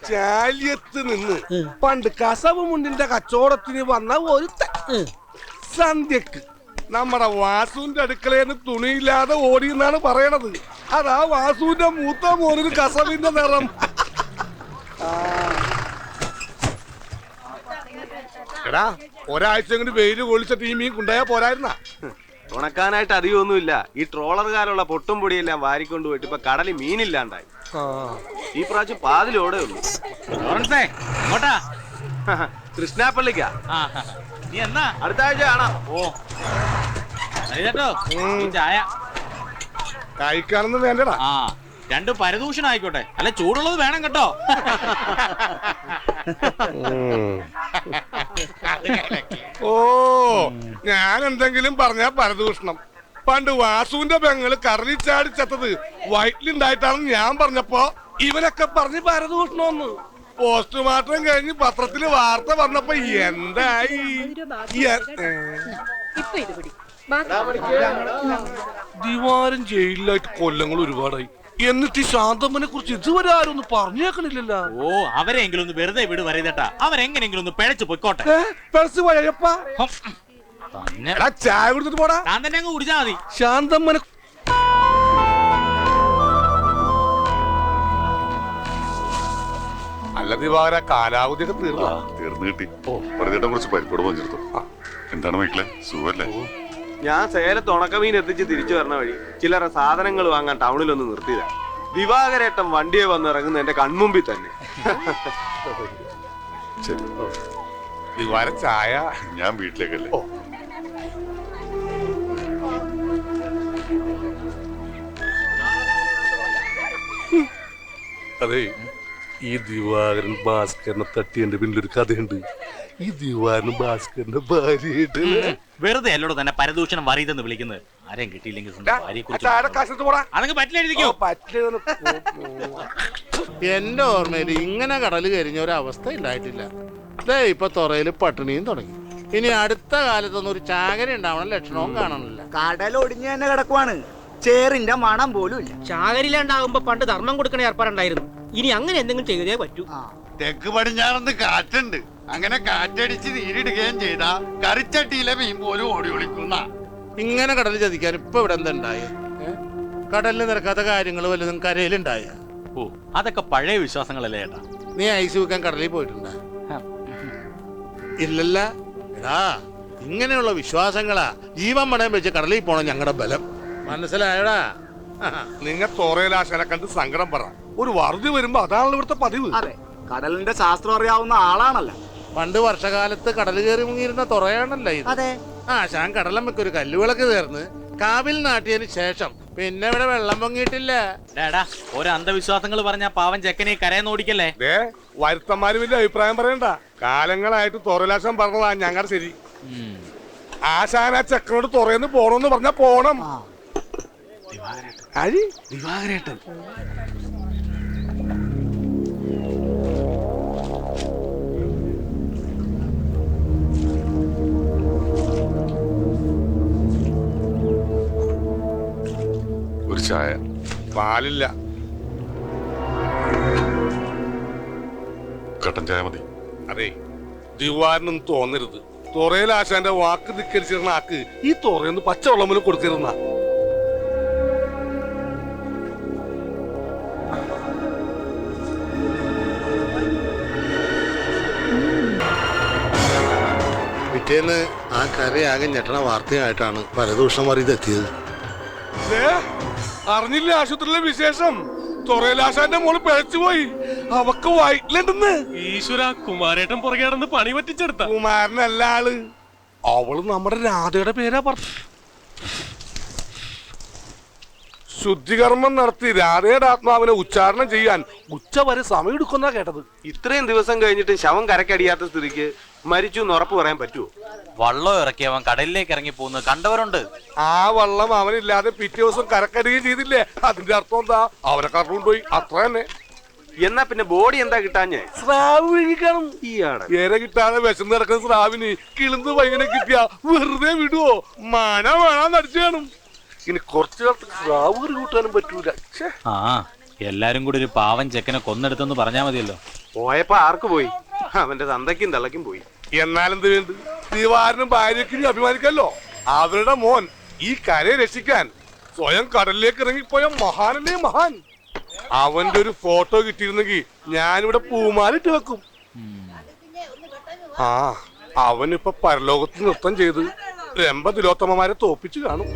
ചാലിയത്ത് നിന്ന് പണ്ട് കസവ് മുണ്ടിന്റെ കച്ചവടത്തിന് വന്ന ഒരു സന്ധ്യക്ക് നമ്മുടെ വാസുവിന്റെ അടുക്കളയിൽ തുണിയില്ലാതെ ഓടി എന്നാണ് പറയണത്. അതാ വാസുവിന്റെ മൂത്ത മോനിന് കസവിന്റെ നിറം. എടാ ഒരാഴ്ച കൊണ്ട് വെയില് കൊള്ളിച്ചിട്ട് ഈ മീൻ കൊണ്ടുപോയാ പോരായിരുന്ന? ഉണക്കാനായിട്ട് അധികമൊന്നുമില്ല. ഈ ട്രോളറുകാരുള്ള പൊട്ടും പൊടിയെല്ലാം വാരിക്കൊണ്ട് പോയിട്ട് ഇപ്പൊ കടലിൽ മീനില്ലാണ്ടായി. ഈ പ്രാവശ്യം പാതിലോടെ ഉള്ളൂ. കൃഷ്ണാപ്പള്ളിക്കാ. നീ എന്നാ? അടുത്ത ആഴ്ച കാണാം. ഓ ചായ കഴിക്കാനൊന്നും വേണ്ടടാ. ആ രണ്ടും പരദൂഷണം ആയിക്കോട്ടെ, അല്ല ചൂടുള്ളത് വേണം കേട്ടോ. ഓ ഞാൻ എന്തെങ്കിലും പറഞ്ഞാ പരദൂഷണം. പണ്ട് വാസുവിന്റെ പെങ്ങള് കറലിച്ചാടി ചത്തത് വയറ്റിലുണ്ടായിട്ടാണെന്ന് ഞാൻ പറഞ്ഞപ്പോ ഇവനൊക്കെ പറഞ്ഞ് പരദൂഷണമെന്ന്. പോസ്റ്റ്മോർട്ടം കഴിഞ്ഞ് പത്രത്തില് വാർത്ത വന്നപ്പോ എന്തായി? ദിവാരം ജയിലിലായിട്ട് കൊല്ലങ്ങൾ ഒരുപാടായി. എന്നിട്ട് ഈ ശാന്തമ്മനെ കുറിച്ച് ഇതുവരെ ആരും ഒന്നും പറഞ്ഞേക്കണില്ലല്ലോ. ഓ അവരെങ്കിലും ഒന്ന് വെറുതെ വിട് പറയുതട്ടാ. അവരെങ്ങനെങ്കിലും ഒന്ന് പിഴച്ചു പൊയ്ക്കോട്ടെ. ചായ കൊടുത്തിട്ട് പോടാ. താൻ തന്നെ അങ്ങ് കുടിച്ചാ മതി. ശാന്തമ്മനെ അല്ല ദിവാകര, കാലാവധിയൊക്കെ തീർന്നു കിട്ടി. പറഞ്ഞിട്ട് കുറച്ച് പരിപ്പോട് പഞ്ചെടുത്തു. എന്താണ് മക്കളെ, സുഖല്ലേ? ഞാൻ സേലത്ത് ഉണക്കമീൻ എത്തിച്ച് തിരിച്ചു വരണ വഴി ചില്ലറ സാധനങ്ങൾ വാങ്ങാൻ ടൗണിലൊന്ന് നിർത്തിയതാ. ദിവാകരേട്ടൻ വണ്ടിയെ വന്ന് ഇറങ്ങുന്ന എന്റെ കൺമുമ്പിൽ തന്നെ. ശരി ദിവാര ചായ. ഞാൻ വീട്ടിലേക്കല്ലേ. അതെ, ഈ ദിവാകരൻ ഭാസ്കരനെ തട്ടിയതിന്റെ പിന്നിലൊരു കഥയുണ്ട്. ഈ ദിവാരനും ഭാസ്കരന്റെ ഭാര്യയായിട്ട് വെറുതെ അല്ലോട് തന്നെ പരദൂഷണം വറിയതെന്ന് വിളിക്കുന്നത്. ആരെയും കിട്ടിയില്ലെങ്കിൽ അതങ്ങ് പറ്റിലെഴുതിക്കോ. എന്റെ ഓർമ്മയിൽ ഇങ്ങനെ കടൽ കരിഞ്ഞ ഒരു അവസ്ഥ ഇല്ലായിട്ടില്ല. ഇപ്പൊ തുറയില് പട്ടിണിയും തുടങ്ങി. ഇനി അടുത്ത കാലത്തൊന്നും ഒരു ചാകര ഉണ്ടാവണ ലക്ഷണവും കാണണില്ല. കടൽ ഒടിഞ്ഞു തന്നെ കിടക്കുവാണ്. ചേറിന്റെ മണം പോലും ഇല്ല. ചാകരില്ലാണ്ടാകുമ്പോ പണ്ട് ധർമ്മം കൊടുക്കണ ഏർപ്പാടുണ്ടായിരുന്നു. ഇനി അങ്ങനെ എന്തെങ്കിലും ചെയ്തേ പറ്റൂ. തെക്ക് പടിഞ്ഞാറന്ന് കാറ്റുണ്ട്. അങ്ങനെ കാറ്റടിച്ച് നീരിടുകയും ചെയ്താ കറിച്ചട്ടിയിലെ മീൻ പോലും ഓടി ഒളിക്കുന്ന. ഇങ്ങനെ കടൽ ചതിക്കാൻ ഇപ്പൊ ഇവിടെ എന്താ ഉണ്ടായ? കടലിൽ നിരക്കാത്ത കാര്യങ്ങൾ വല്ലതും കരയിലുണ്ടായ? ഓ അതൊക്കെ പഴയ വിശ്വാസങ്ങളല്ലേ ഏട്ടാ. നീ ഐസ് വെക്കാൻ കടലിൽ പോയിട്ടുണ്ടാ? ഇല്ലല്ല. എടാ ഇങ്ങനെയുള്ള വിശ്വാസങ്ങളാ ജീവൻ മടയം വെച്ച് കടലിൽ പോണം ഞങ്ങളുടെ ബലം. മനസ്സിലായടാ? നിങ്ങൾ തോറയിലാശാനെ കണ്ട് സങ്കടം പറ. ഒരു വറുതി വരുമ്പോ അതാണല്ലോ ഇവിടുത്തെ പതിവ്. അതെ, കടലിന്റെ ശാസ്ത്രം അറിയാവുന്ന ആളാണല്ലോ. പണ്ട് വർഷകാലത്ത് കടൽ കയറി മുങ്ങിയിരുന്ന തുറയാണല്ലോ ഇത്. അതെ. ആശാൻ കടലമ്മക്ക് ഒരു കല്ലുവിളക്ക് തീർന്ന് കാവിൽ നാട്ടിയതിന് ശേഷം പിന്നെ ഇവിടെ വെള്ളം പൊങ്ങിയിട്ടില്ല. ഓരോ അന്ധവിശ്വാസങ്ങൾ പറഞ്ഞ പാവൻ ചെക്കനെ കരയെന്ന് ഓടിക്കല്ലേ. വരുത്തന്മാര് വലിയ അഭിപ്രായം പറയണ്ട. കാലങ്ങളായിട്ട് തോറലാശം പറഞ്ഞതാ ഞങ്ങളുടെ ശരി. ആശാൻ ആ ചെക്കനോട് തുറയെന്ന് പോണോന്ന് പറഞ്ഞാ പോണം. ദിവാകരേട്ടൻ ഒരു ചായ. പാലില്ല. കട്ടൻ ചായ മതി. അതെ, ദിവാരനും തോന്നരുത്. തുറയിലാശാന്റെ വാക്ക് ധിക്കരിച്ചിരുന്ന ആക്ക് ഈ തുറയെന്ന് പച്ചവെള്ളം കൊടുത്തിരുന്ന. പിറ്റേന്ന് ആ കരയാകെ ഞെട്ടണ വാർത്തയായിട്ടാണ് പരദൂഷണം വറിയതെത്തിയത്. അറിഞ്ഞില്ല ആശുപത്രിയിലെ വിശേഷം. തുറയിലാശാന്റെ മോള് പിഴച്ചുപോയി. അവക്ക് വയറ്റിലുണ്ടെന്ന്. ഈശ്വര, കുമാരേട്ടൻ പുറകെ നടന്ന് പണി പറ്റിച്ചെടുത്ത. കുമാരനല്ല ആള്. അവള് നമ്മുടെ രാധയുടെ പേരാ പറഞ്ഞു. ശുദ്ധികർമ്മം നടത്തി രാധയുടെ ആത്മാവിനെ ഉച്ചാരണം ചെയ്യാൻ ഉച്ച വരെ സമയം എടുക്കുന്ന കേട്ടത്. ഇത്രയും ദിവസം കഴിഞ്ഞിട്ട് ശവം കരക്കടിയാത്ത സ്ഥിതിക്ക് മരിച്ചു എന്ന് ഉറപ്പ് പറയാൻ പറ്റുമോ? വള്ളം ഇറക്കി അവൻ കടലിലേക്ക് ഇറങ്ങി പോകുന്നത് കണ്ടവരുണ്ട്. ആ വള്ളം അവനില്ലാതെ പിറ്റേ ദിവസം കരക്കടിയും ചെയ്തില്ലേ? അതിന്റെ അർത്ഥം എന്താ? അവരെ കറണ്ടുപോയി, അത്ര തന്നെ. എന്നാ പിന്നെ ബോഡി എന്താ കിട്ടാഞ്ഞേ? സ്രാവ് വിഴിക്കണം. ഈയാടെ ഏറെ കിട്ടാതെ വിശന്ന് കിടക്കുന്ന സ്രാവിന് കിളിന്ന് വൈകനെ കിട്ടിയാ വെറുതെ വിടുവോ? വേണം നടിച്ചു കാണും. ഇനി കുറച്ചു കാലത്ത് സ്രാവ് കൂട്ടാനും പറ്റൂല. എല്ലാരും കൂടി ഒരു പാവൻ ചെക്കനെ കൊന്നെടുത്തെന്ന് പറഞ്ഞാ മതിയല്ലോ. പോയപ്പോ ആർക്ക് പോയി? അവന്റെ തന്തയ്ക്കും തള്ളയ്ക്കും പോയി. എന്നാലെന്ത് വേണ്ട, ദിവാരനും ഭാര്യയ്ക്കും അഭിമാനിക്കല്ലോ. അവരുടെ മോൻ ഈ കരയെ രക്ഷിക്കാൻ സ്വയം കടലിലേക്ക് ഇറങ്ങിപ്പോയ മഹാനല്ലേ മഹാൻ. അവന്റെ ഒരു ഫോട്ടോ കിട്ടിയിരുന്നെങ്കിൽ ഞാനിവിടെ പൂമാലിട്ട് വെക്കും. അവനിപ്പൊ പരലോകത്ത് നൃത്തം ചെയ്ത് 80 തിലോത്തമ്മമാരെ തോപ്പിച്ചു കാണും.